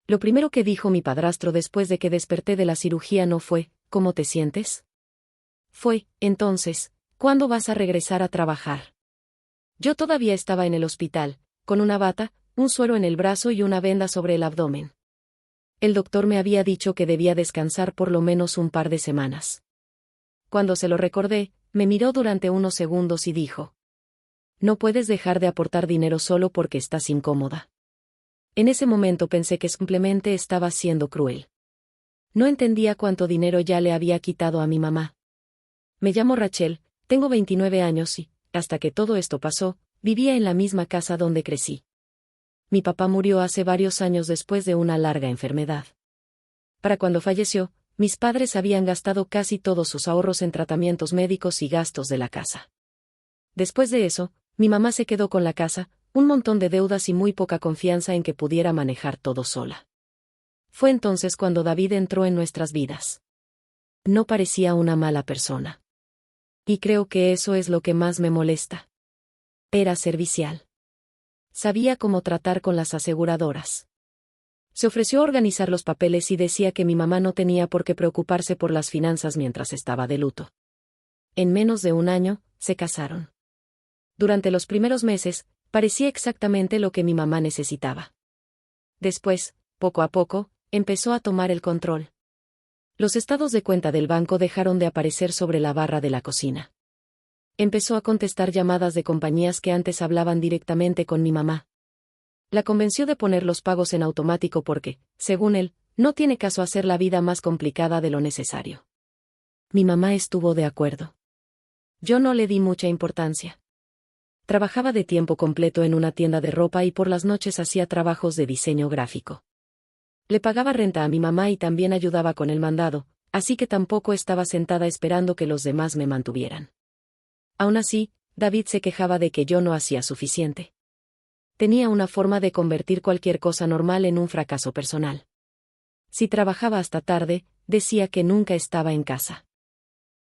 Lo primero que dijo mi padrastro después de que desperté de la cirugía no fue, ¿cómo te sientes? Fue, entonces, ¿cuándo vas a regresar a trabajar? Yo todavía estaba en el hospital, con una bata, un suero en el brazo y una venda sobre el abdomen. El doctor me había dicho que debía descansar por lo menos un par de semanas. Cuando se lo recordé, me miró durante unos segundos y dijo: No puedes dejar de aportar dinero solo porque estás incómoda. En ese momento pensé que simplemente estaba siendo cruel. No entendía cuánto dinero ya le había quitado a mi mamá. Me llamo Rachel, tengo 29 años y, hasta que todo esto pasó, vivía en la misma casa donde crecí. Mi papá murió hace varios años después de una larga enfermedad. Para cuando falleció, mis padres habían gastado casi todos sus ahorros en tratamientos médicos y gastos de la casa. Después de eso, mi mamá se quedó con la casa, un montón de deudas y muy poca confianza en que pudiera manejar todo sola. Fue entonces cuando David entró en nuestras vidas. No parecía una mala persona. Y creo que eso es lo que más me molesta. Era servicial. Sabía cómo tratar con las aseguradoras. Se ofreció a organizar los papeles y decía que mi mamá no tenía por qué preocuparse por las finanzas mientras estaba de luto. En menos de un año, se casaron. Durante los primeros meses, parecía exactamente lo que mi mamá necesitaba. Después, poco a poco, empezó a tomar el control. Los estados de cuenta del banco dejaron de aparecer sobre la barra de la cocina. Empezó a contestar llamadas de compañías que antes hablaban directamente con mi mamá. La convenció de poner los pagos en automático porque, según él, no tiene caso hacer la vida más complicada de lo necesario. Mi mamá estuvo de acuerdo. Yo no le di mucha importancia. Trabajaba de tiempo completo en una tienda de ropa y por las noches hacía trabajos de diseño gráfico. Le pagaba renta a mi mamá y también ayudaba con el mandado, así que tampoco estaba sentada esperando que los demás me mantuvieran. Aún así, David se quejaba de que yo no hacía suficiente. Tenía una forma de convertir cualquier cosa normal en un fracaso personal. Si trabajaba hasta tarde, decía que nunca estaba en casa.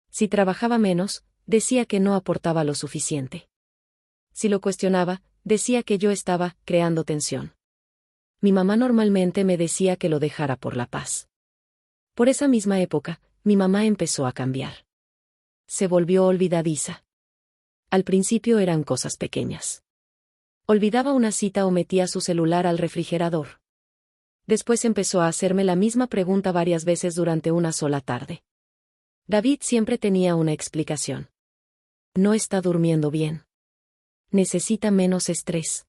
Si trabajaba menos, decía que no aportaba lo suficiente. Si lo cuestionaba, decía que yo estaba creando tensión. Mi mamá normalmente me decía que lo dejara por la paz. Por esa misma época, mi mamá empezó a cambiar. Se volvió olvidadiza. Al principio eran cosas pequeñas. Olvidaba una cita o metía su celular al refrigerador. Después empezó a hacerme la misma pregunta varias veces durante una sola tarde. David siempre tenía una explicación. No está durmiendo bien. Necesita menos estrés.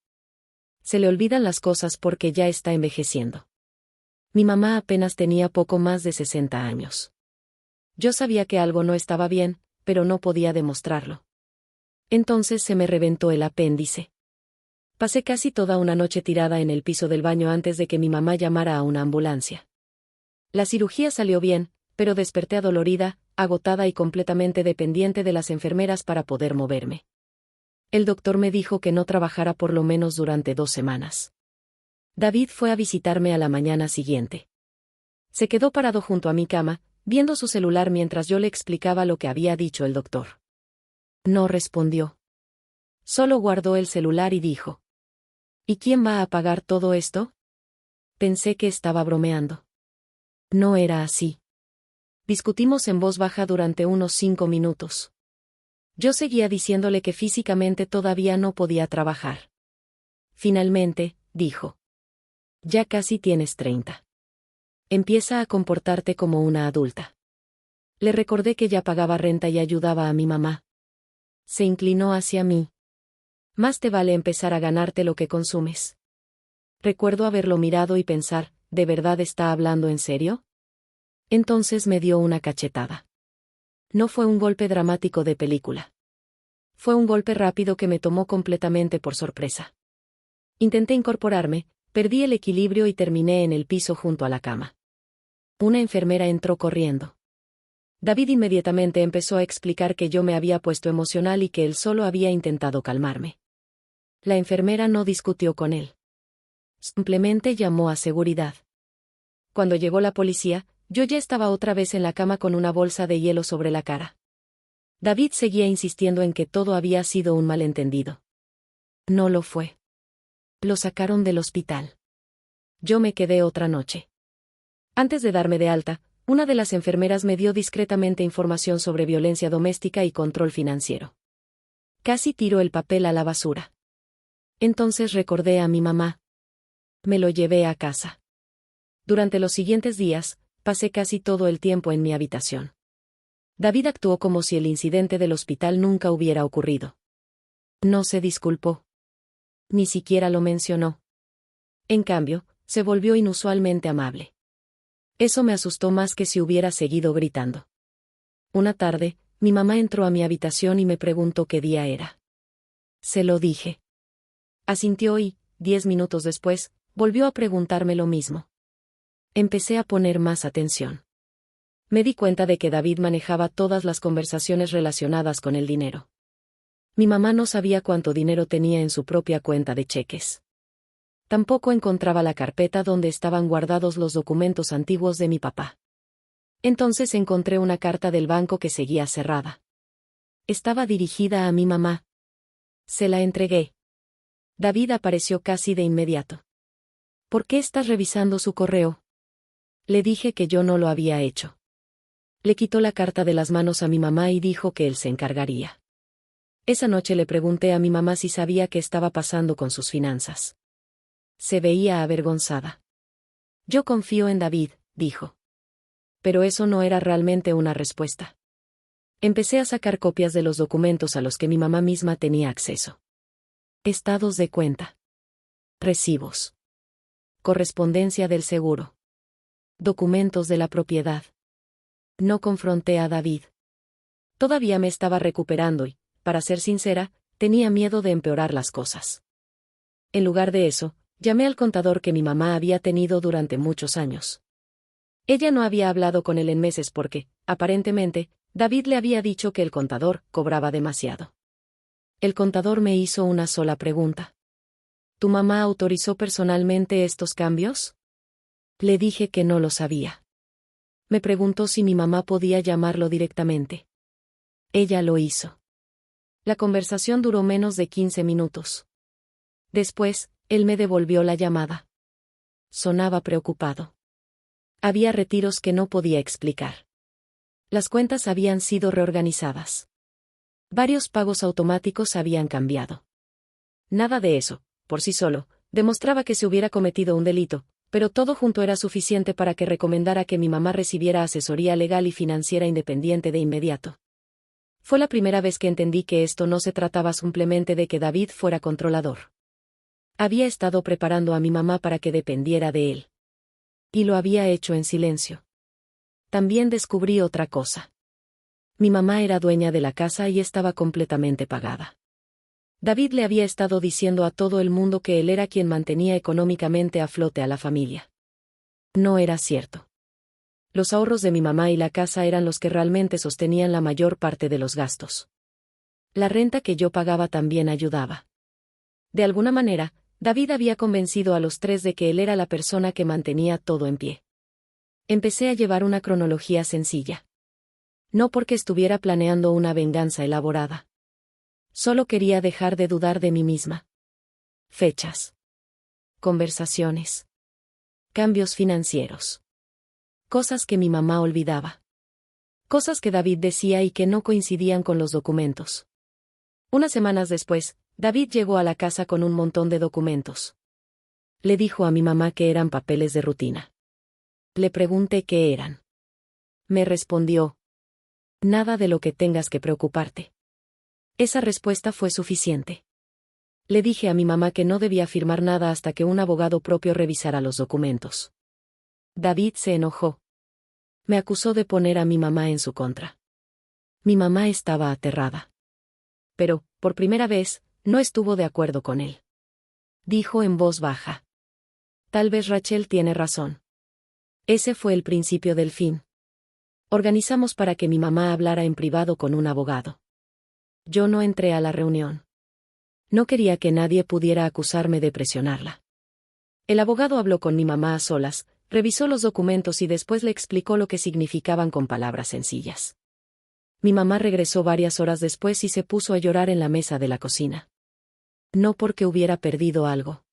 Se le olvidan las cosas porque ya está envejeciendo. Mi mamá apenas tenía poco más de 60 años. Yo sabía que algo no estaba bien, pero no podía demostrarlo. Entonces se me reventó el apéndice. Pasé casi toda una noche tirada en el piso del baño antes de que mi mamá llamara a una ambulancia. La cirugía salió bien, pero desperté adolorida, agotada y completamente dependiente de las enfermeras para poder moverme. El doctor me dijo que no trabajara por lo menos durante 2 semanas. David fue a visitarme a la mañana siguiente. Se quedó parado junto a mi cama, viendo su celular mientras yo le explicaba lo que había dicho el doctor. No respondió. Solo guardó el celular y dijo: ¿Y quién va a pagar todo esto? Pensé que estaba bromeando. No era así. Discutimos en voz baja durante unos 5 minutos. Yo seguía diciéndole que físicamente todavía no podía trabajar. Finalmente, dijo: Ya casi tienes 30. Empieza a comportarte como una adulta. Le recordé que ya pagaba renta y ayudaba a mi mamá. Se inclinó hacia mí. Más te vale empezar a ganarte lo que consumes. Recuerdo haberlo mirado y pensar, ¿de verdad está hablando en serio? Entonces me dio una cachetada. No fue un golpe dramático de película. Fue un golpe rápido que me tomó completamente por sorpresa. Intenté incorporarme, perdí el equilibrio y terminé en el piso junto a la cama. Una enfermera entró corriendo. David inmediatamente empezó a explicar que yo me había puesto emocional y que él solo había intentado calmarme. La enfermera no discutió con él. Simplemente llamó a seguridad. Cuando llegó la policía, yo ya estaba otra vez en la cama con una bolsa de hielo sobre la cara. David seguía insistiendo en que todo había sido un malentendido. No lo fue. Lo sacaron del hospital. Yo me quedé otra noche. Antes de darme de alta, una de las enfermeras me dio discretamente información sobre violencia doméstica y control financiero. Casi tiró el papel a la basura. Entonces recordé a mi mamá. Me lo llevé a casa. Durante los siguientes días, pasé casi todo el tiempo en mi habitación. David actuó como si el incidente del hospital nunca hubiera ocurrido. No se disculpó. Ni siquiera lo mencionó. En cambio, se volvió inusualmente amable. Eso me asustó más que si hubiera seguido gritando. Una tarde, mi mamá entró a mi habitación y me preguntó qué día era. Se lo dije. Asintió y, 10 minutos después, volvió a preguntarme lo mismo. Empecé a poner más atención. Me di cuenta de que David manejaba todas las conversaciones relacionadas con el dinero. Mi mamá no sabía cuánto dinero tenía en su propia cuenta de cheques. Tampoco encontraba la carpeta donde estaban guardados los documentos antiguos de mi papá. Entonces encontré una carta del banco que seguía cerrada. Estaba dirigida a mi mamá. Se la entregué. David apareció casi de inmediato. ¿Por qué estás revisando su correo? Le dije que yo no lo había hecho. Le quitó la carta de las manos a mi mamá y dijo que él se encargaría. Esa noche le pregunté a mi mamá si sabía qué estaba pasando con sus finanzas. Se veía avergonzada. Yo confío en David, dijo. Pero eso no era realmente una respuesta. Empecé a sacar copias de los documentos a los que mi mamá misma tenía acceso. Estados de cuenta. Recibos. Correspondencia del seguro. Documentos de la propiedad. No confronté a David. Todavía me estaba recuperando y, para ser sincera, tenía miedo de empeorar las cosas. En lugar de eso, llamé al contador que mi mamá había tenido durante muchos años. Ella no había hablado con él en meses porque, aparentemente, David le había dicho que el contador cobraba demasiado. El contador me hizo una sola pregunta. ¿Tu mamá autorizó personalmente estos cambios? Le dije que no lo sabía. Me preguntó si mi mamá podía llamarlo directamente. Ella lo hizo. La conversación duró menos de 15 minutos. Después, él me devolvió la llamada. Sonaba preocupado. Había retiros que no podía explicar. Las cuentas habían sido reorganizadas. Varios pagos automáticos habían cambiado. Nada de eso, por sí solo, demostraba que se hubiera cometido un delito, pero todo junto era suficiente para que recomendara que mi mamá recibiera asesoría legal y financiera independiente de inmediato. Fue la primera vez que entendí que esto no se trataba simplemente de que David fuera controlador. Había estado preparando a mi mamá para que dependiera de él. Y lo había hecho en silencio. También descubrí otra cosa. Mi mamá era dueña de la casa y estaba completamente pagada. David le había estado diciendo a todo el mundo que él era quien mantenía económicamente a flote a la familia. No era cierto. Los ahorros de mi mamá y la casa eran los que realmente sostenían la mayor parte de los gastos. La renta que yo pagaba también ayudaba. De alguna manera, David había convencido a los tres de que él era la persona que mantenía todo en pie. Empecé a llevar una cronología sencilla. No porque estuviera planeando una venganza elaborada. Solo quería dejar de dudar de mí misma. Fechas. Conversaciones. Cambios financieros. Cosas que mi mamá olvidaba. Cosas que David decía y que no coincidían con los documentos. Unas semanas después, David llegó a la casa con un montón de documentos. Le dijo a mi mamá que eran papeles de rutina. Le pregunté qué eran. Me respondió: nada de lo que tengas que preocuparte. Esa respuesta fue suficiente. Le dije a mi mamá que no debía firmar nada hasta que un abogado propio revisara los documentos. David se enojó. Me acusó de poner a mi mamá en su contra. Mi mamá estaba aterrada. Pero, por primera vez, no estuvo de acuerdo con él. Dijo en voz baja: tal vez Rachel tiene razón. Ese fue el principio del fin. Organizamos para que mi mamá hablara en privado con un abogado. Yo no entré a la reunión. No quería que nadie pudiera acusarme de presionarla. El abogado habló con mi mamá a solas, revisó los documentos y después le explicó lo que significaban con palabras sencillas. Mi mamá regresó varias horas después y se puso a llorar en la mesa de la cocina. No porque hubiera perdido algo.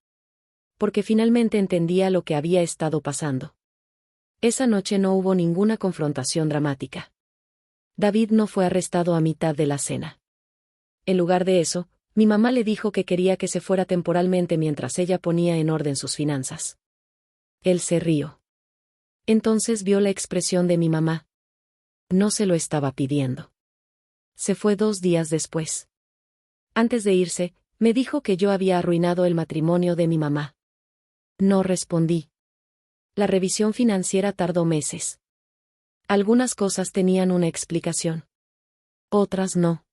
porque finalmente entendía lo que había estado pasando. Esa noche no hubo ninguna confrontación dramática. David no fue arrestado a mitad de la cena. En lugar de eso, mi mamá le dijo que quería que se fuera temporalmente mientras ella ponía en orden sus finanzas. Él se rió. Entonces vio la expresión de mi mamá. No se lo estaba pidiendo. Se fue 2 días después. Antes de irse, me dijo que yo había arruinado el matrimonio de mi mamá. No respondí. La revisión financiera tardó meses. Algunas cosas tenían una explicación. Otras no.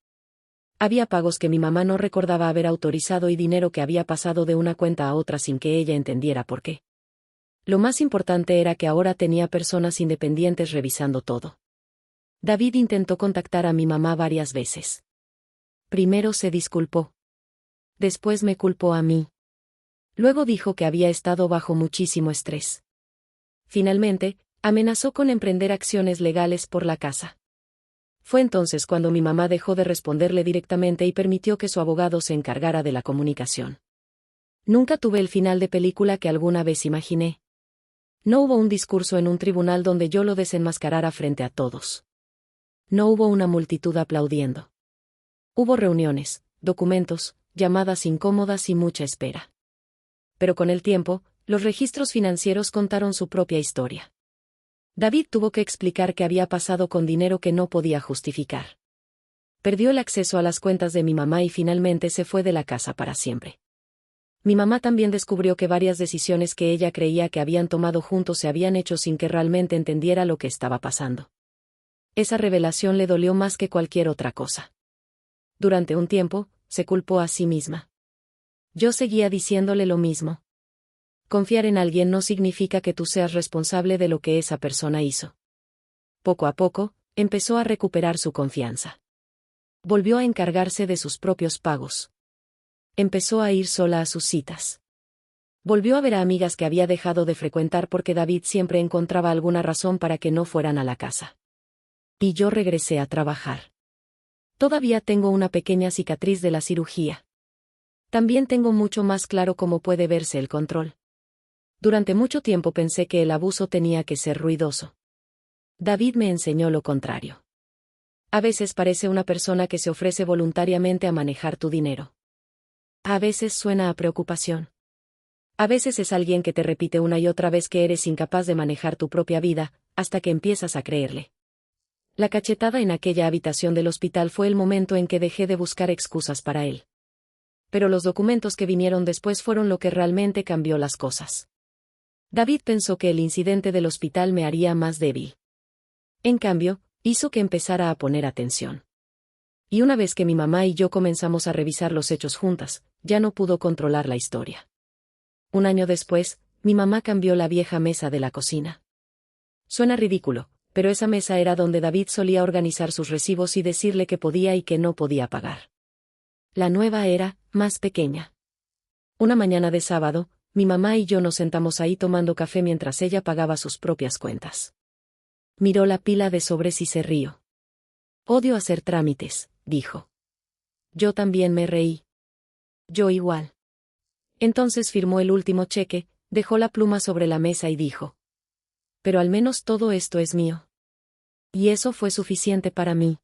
Había pagos que mi mamá no recordaba haber autorizado y dinero que había pasado de una cuenta a otra sin que ella entendiera por qué. Lo más importante era que ahora tenía personas independientes revisando todo. David intentó contactar a mi mamá varias veces. Primero se disculpó. Después me culpó a mí. Luego dijo que había estado bajo muchísimo estrés. Finalmente, amenazó con emprender acciones legales por la casa. Fue entonces cuando mi mamá dejó de responderle directamente y permitió que su abogado se encargara de la comunicación. Nunca tuve el final de película que alguna vez imaginé. No hubo un discurso en un tribunal donde yo lo desenmascarara frente a todos. No hubo una multitud aplaudiendo. Hubo reuniones, documentos, llamadas incómodas y mucha espera. Pero con el tiempo, los registros financieros contaron su propia historia. David tuvo que explicar qué había pasado con dinero que no podía justificar. Perdió el acceso a las cuentas de mi mamá y finalmente se fue de la casa para siempre. Mi mamá también descubrió que varias decisiones que ella creía que habían tomado juntos se habían hecho sin que realmente entendiera lo que estaba pasando. Esa revelación le dolió más que cualquier otra cosa. Durante un tiempo, se culpó a sí misma. Yo seguía diciéndole lo mismo. Confiar en alguien no significa que tú seas responsable de lo que esa persona hizo. Poco a poco, empezó a recuperar su confianza. Volvió a encargarse de sus propios pagos. Empezó a ir sola a sus citas. Volvió a ver a amigas que había dejado de frecuentar porque David siempre encontraba alguna razón para que no fueran a la casa. Y yo regresé a trabajar. Todavía tengo una pequeña cicatriz de la cirugía. También tengo mucho más claro cómo puede verse el control. Durante mucho tiempo pensé que el abuso tenía que ser ruidoso. David me enseñó lo contrario. A veces parece una persona que se ofrece voluntariamente a manejar tu dinero. A veces suena a preocupación. A veces es alguien que te repite una y otra vez que eres incapaz de manejar tu propia vida, hasta que empiezas a creerle. La cachetada en aquella habitación del hospital fue el momento en que dejé de buscar excusas para él. Pero los documentos que vinieron después fueron lo que realmente cambió las cosas. David pensó que el incidente del hospital me haría más débil. En cambio, hizo que empezara a poner atención. Y una vez que mi mamá y yo comenzamos a revisar los hechos juntas, ya no pudo controlar la historia. Un año después, mi mamá cambió la vieja mesa de la cocina. Suena ridículo, pero esa mesa era donde David solía organizar sus recibos y decirle qué podía y qué no podía pagar. La nueva era, más pequeña. Una mañana de sábado, mi mamá y yo nos sentamos ahí tomando café mientras ella pagaba sus propias cuentas. Miró la pila de sobres y se rió. Odio hacer trámites, dijo. Yo también me reí. Yo igual. Entonces firmó el último cheque, dejó la pluma sobre la mesa y dijo. Pero al menos todo esto es mío. Y eso fue suficiente para mí.